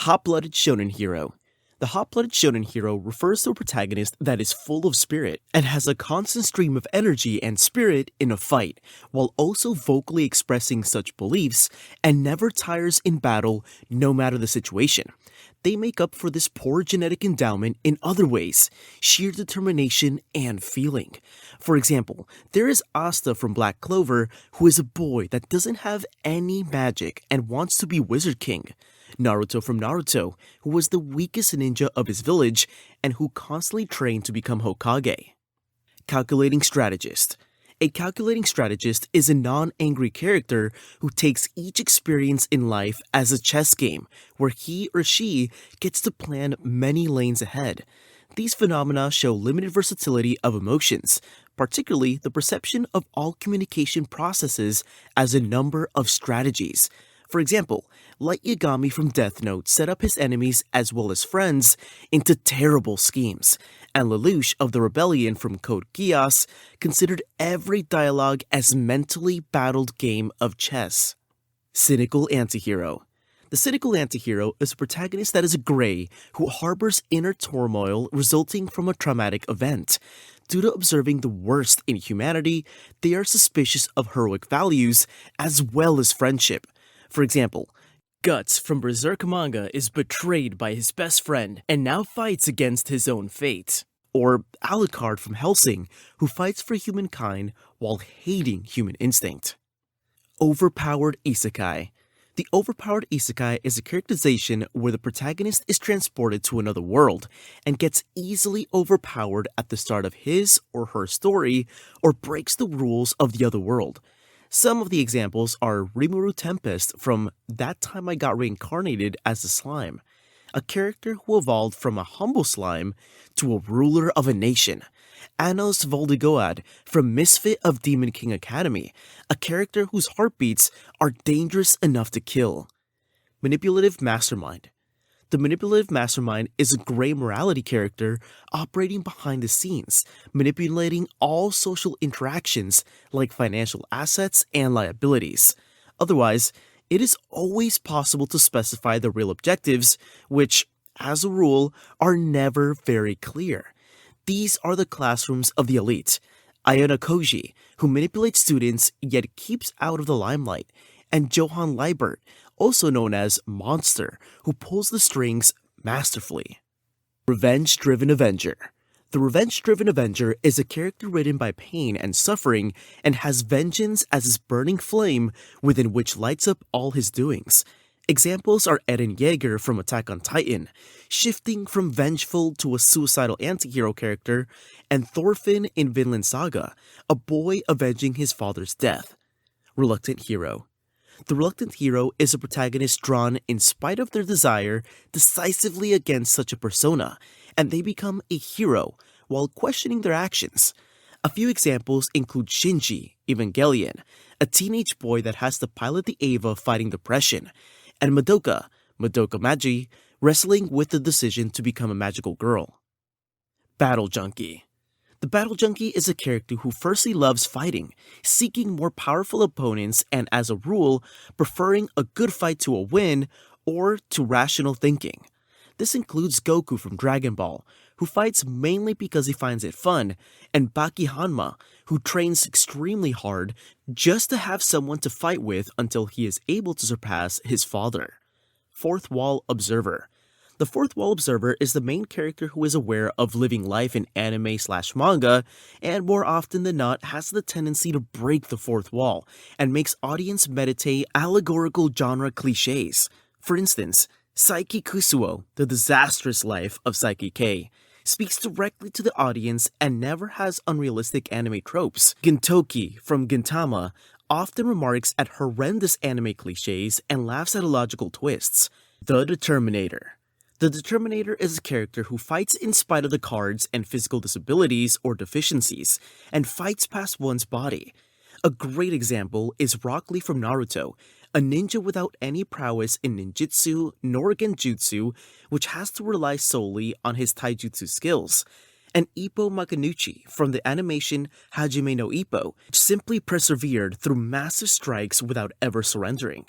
Hot-blooded shonen hero. The hot-blooded shonen hero refers to a protagonist that is full of spirit and has a constant stream of energy and spirit in a fight, while also vocally expressing such beliefs and never tires in battle no matter the situation. They make up for this poor genetic endowment in other ways, sheer determination and feeling. For example, there is Asta from Black Clover, who is a boy that doesn't have any magic and wants to be Wizard King. Naruto from Naruto, who was the weakest ninja of his village and who constantly trained to become Hokage. Calculating Strategist. A calculating strategist is a non-angry character who takes each experience in life as a chess game, where he or she gets to plan many lanes ahead. These phenomena show limited versatility of emotions, particularly the perception of all communication processes as a number of strategies. For example, Light Yagami from Death Note set up his enemies as well as friends into terrible schemes, and Lelouch of the Rebellion from Code Geass considered every dialogue as mentally battled game of chess. Cynical Anti-Hero. The Cynical Anti-Hero is a protagonist that is a gray who harbors inner turmoil resulting from a traumatic event. Due to observing the worst in humanity, they are suspicious of heroic values as well as friendship. For example, Guts from Berserk manga is betrayed by his best friend and now fights against his own fate. Or Alucard from Hellsing, who fights for humankind while hating human instinct. Overpowered Isekai. The Overpowered Isekai is a characterization where the protagonist is transported to another world and gets easily overpowered at the start of his or her story or breaks the rules of the other world. Some of the examples are Rimuru Tempest from That Time I Got Reincarnated as a Slime, a character who evolved from a humble slime to a ruler of a nation. Anos Voldigoad from Misfit of Demon King Academy, a character whose heartbeats are dangerous enough to kill. Manipulative Mastermind. The Manipulative Mastermind is a gray morality character operating behind the scenes, manipulating all social interactions like financial assets and liabilities. Otherwise, it is always possible to specify the real objectives, which, as a rule, are never very clear. These are the classrooms of the elite. Ayana Koji, who manipulates students yet keeps out of the limelight, and Johann Leibert, also known as Monster, who pulls the strings masterfully. Revenge-driven Avenger. The revenge-driven Avenger is a character written by pain and suffering and has vengeance as his burning flame within which lights up all his doings. Examples are Eren Yeager from Attack on Titan, shifting from vengeful to a suicidal anti-hero character, and Thorfinn in Vinland Saga, a boy avenging his father's death. Reluctant Hero. The reluctant hero is a protagonist drawn, in spite of their desire, decisively against such a persona, and they become a hero while questioning their actions. A few examples include Shinji, Evangelion, a teenage boy that has to pilot the Eva fighting depression, and Madoka, Madoka Magi, wrestling with the decision to become a magical girl. Battle Junkie. The Battle Junkie is a character who firstly loves fighting, seeking more powerful opponents and, as a rule, preferring a good fight to a win or to rational thinking. This includes Goku from Dragon Ball, who fights mainly because he finds it fun, and Baki Hanma, who trains extremely hard just to have someone to fight with until he is able to surpass his father. Fourth Wall Observer. The Fourth Wall Observer is the main character who is aware of living life in anime/manga, and more often than not has the tendency to break the fourth wall, and makes audience meditate allegorical genre cliches. For instance, Saiki Kusuo, The Disastrous Life of Saiki K, speaks directly to the audience and never has unrealistic anime tropes. Gintoki from Gintama often remarks at horrendous anime cliches and laughs at illogical twists. The Determinator. The Determinator is a character who fights in spite of the cards and physical disabilities or deficiencies, and fights past one's body. A great example is Rock Lee from Naruto, a ninja without any prowess in ninjutsu nor genjutsu, which has to rely solely on his taijutsu skills, and Ippo Makanuchi from the animation Hajime no Ippo, which simply persevered through massive strikes without ever surrendering.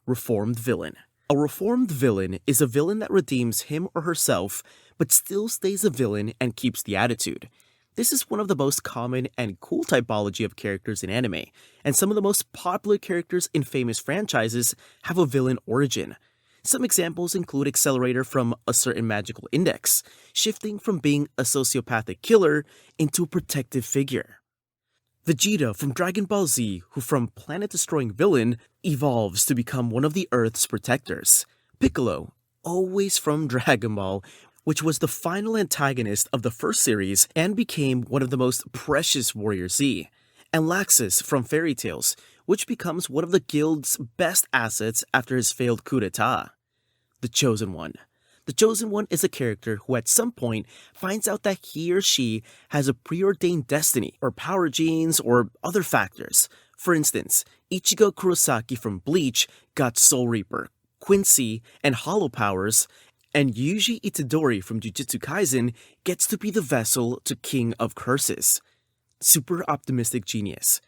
Reformed Villain. A reformed villain is a villain that redeems him or herself, but still stays a villain and keeps the attitude. This is one of the most common and cool typology of characters in anime, and some of the most popular characters in famous franchises have a villain origin. Some examples include Accelerator from A Certain Magical Index, shifting from being a sociopathic killer into a protective figure. Vegeta from Dragon Ball Z, who from planet-destroying villain, evolves to become one of the Earth's protectors. Piccolo, always from Dragon Ball, which was the final antagonist of the first series and became one of the most precious Warrior Z. And Laxus from Fairy Tales, which becomes one of the guild's best assets after his failed coup d'etat. The Chosen One. The Chosen One is a character who at some point finds out that he or she has a preordained destiny, or power genes, or other factors. For instance, Ichigo Kurosaki from Bleach got Soul Reaper, Quincy, and Hollow powers, and Yuji Itadori from Jujutsu Kaisen gets to be the vessel to King of Curses. Super Optimistic Genius.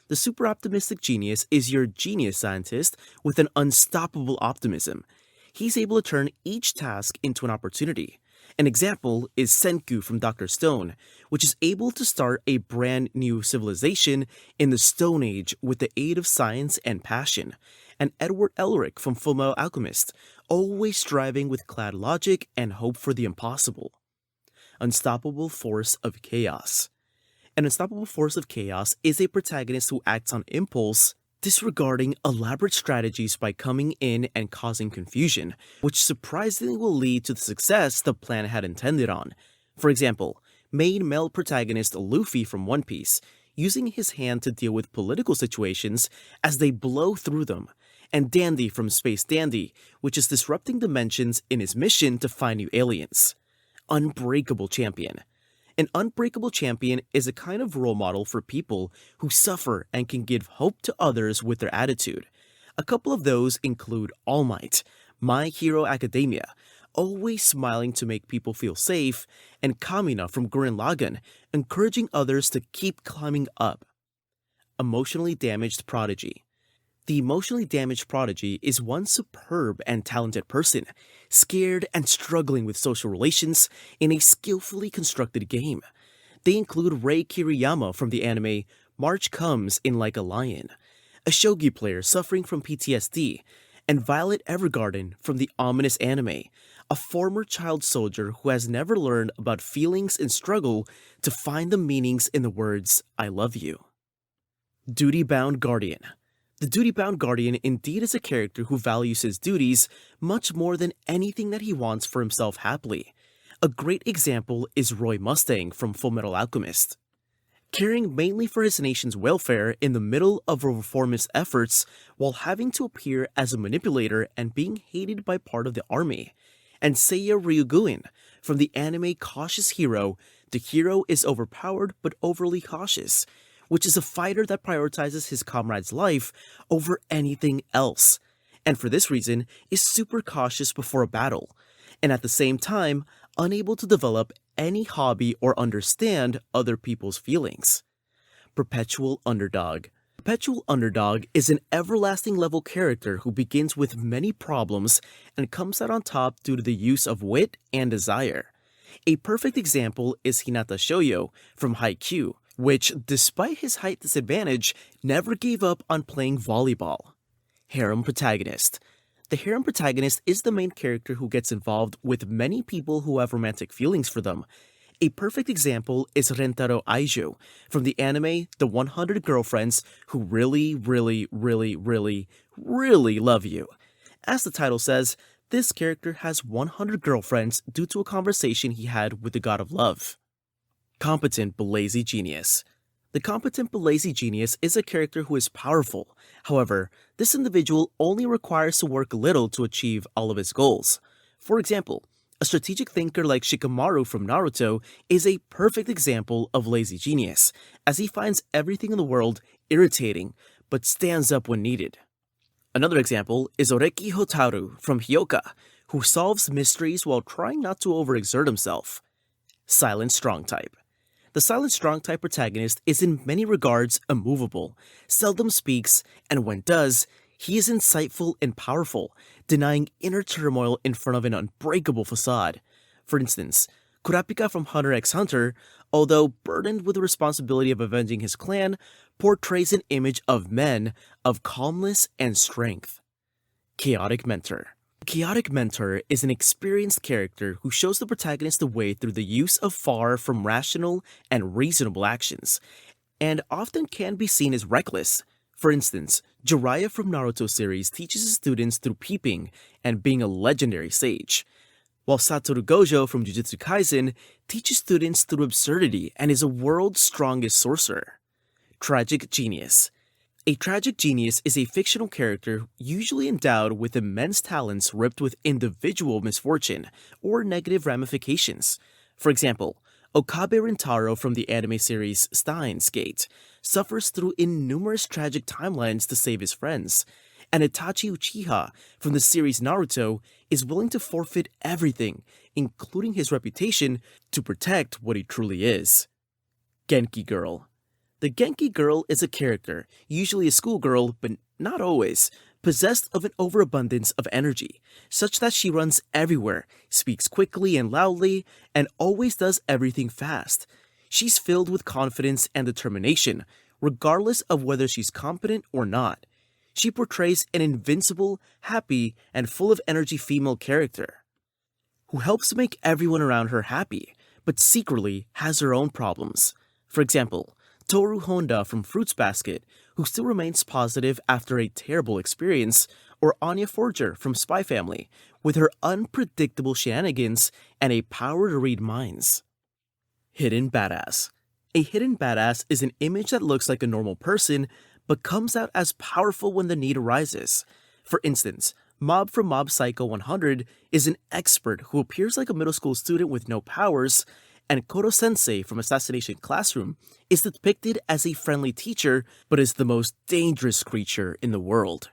The Super Optimistic Genius is your genius scientist with an unstoppable optimism. He's able to turn each task into an opportunity. An example is Senku from Dr. Stone, which is able to start a brand new civilization in the Stone Age with the aid of science and passion. And Edward Elric from Fullmetal Alchemist, always striving with clad logic and hope for the impossible. Unstoppable Force of Chaos. An unstoppable force of chaos is a protagonist who acts on impulse, disregarding elaborate strategies by coming in and causing confusion, which surprisingly will lead to the success the plan had intended on. For example, main male protagonist Luffy from One Piece, using his hand to deal with political situations as they blow through them, and Dandy from Space Dandy, which is disrupting dimensions in his mission to find new aliens. Unbreakable Champion. An unbreakable champion is a kind of role model for people who suffer and can give hope to others with their attitude. A couple of those include All Might, My Hero Academia, always smiling to make people feel safe, and Kamina from Gurren Lagann, encouraging others to keep climbing up. Emotionally Damaged Prodigy. The emotionally damaged prodigy is one superb and talented person, scared and struggling with social relations in a skillfully constructed game. They include Rei Kiriyama from the anime March Comes in Like a Lion, a shogi player suffering from PTSD, and Violet Evergarden from the ominous anime, a former child soldier who has never learned about feelings and struggle to find the meanings in the words, I love you. Duty-bound Guardian. The duty-bound guardian indeed is a character who values his duties much more than anything that he wants for himself happily. A great example is Roy Mustang from Fullmetal Alchemist. Caring mainly for his nation's welfare in the middle of reformist efforts while having to appear as a manipulator and being hated by part of the army. And Seiya Ryuguin from the anime Cautious Hero, the hero is overpowered but overly cautious, which is a fighter that prioritizes his comrade's life over anything else, and for this reason is super cautious before a battle, and at the same time unable to develop any hobby or understand other people's feelings. Perpetual Underdog. Perpetual Underdog is an everlasting level character who begins with many problems and comes out on top due to the use of wit and desire. A perfect example is Hinata Shoyo from Haikyuu, which, despite his height disadvantage, never gave up on playing volleyball. Harem Protagonist. The Harem Protagonist is the main character who gets involved with many people who have romantic feelings for them. A perfect example is Rentaro Aijo from the anime The 100 Girlfriends Who Really Love You. As the title says, this character has 100 girlfriends due to a conversation he had with the god of love. Competent but Lazy Genius. The competent but lazy genius is a character who is powerful. However, this individual only requires to work little to achieve all of his goals. For example, a strategic thinker like Shikamaru from Naruto is a perfect example of lazy genius, as he finds everything in the world irritating, but stands up when needed. Another example is Oreki Hotaru from Hyoka, who solves mysteries while trying not to overexert himself. Silent Strong Type. The silent strong type protagonist is in many regards immovable, seldom speaks, and when does, He is insightful and powerful, denying inner turmoil in front of an unbreakable facade. For instance, Kurapika from Hunter x Hunter, although burdened with the responsibility of avenging his clan, portrays an image of men of calmness and strength. Chaotic Mentor. Chaotic Mentor is an experienced character who shows the protagonist the way through the use of far from rational and reasonable actions, and often can be seen as reckless. For instance, Jiraiya from Naruto series teaches his students through peeping and being a legendary sage, while Satoru Gojo from Jujutsu Kaisen teaches students through absurdity and is a world's strongest sorcerer. Tragic Genius. A tragic genius is a fictional character usually endowed with immense talents ripped with individual misfortune or negative ramifications. For example, Okabe Rintaro from the anime series Steins Gate suffers through innumerous tragic timelines to save his friends, and Itachi Uchiha from the series Naruto is willing to forfeit everything, including his reputation, to protect what he truly is. Genki Girl. The Genki Girl is a character, usually a schoolgirl, but not always, possessed of an overabundance of energy, such that she runs everywhere, speaks quickly and loudly, and always does everything fast. She's filled with confidence and determination, regardless of whether she's competent or not. She portrays an invincible, happy, and full of energy female character, who helps make everyone around her happy, but secretly has her own problems. For example, Toru Honda from Fruits Basket, who still remains positive after a terrible experience, or Anya Forger from Spy Family, with her unpredictable shenanigans and a power to read minds. Hidden Badass. A hidden badass is an image that looks like a normal person, but comes out as powerful when the need arises. For instance, Mob from Mob Psycho 100 is an expert who appears like a middle school student with no powers, and Koro Sensei from Assassination Classroom is depicted as a friendly teacher, but is the most dangerous creature in the world.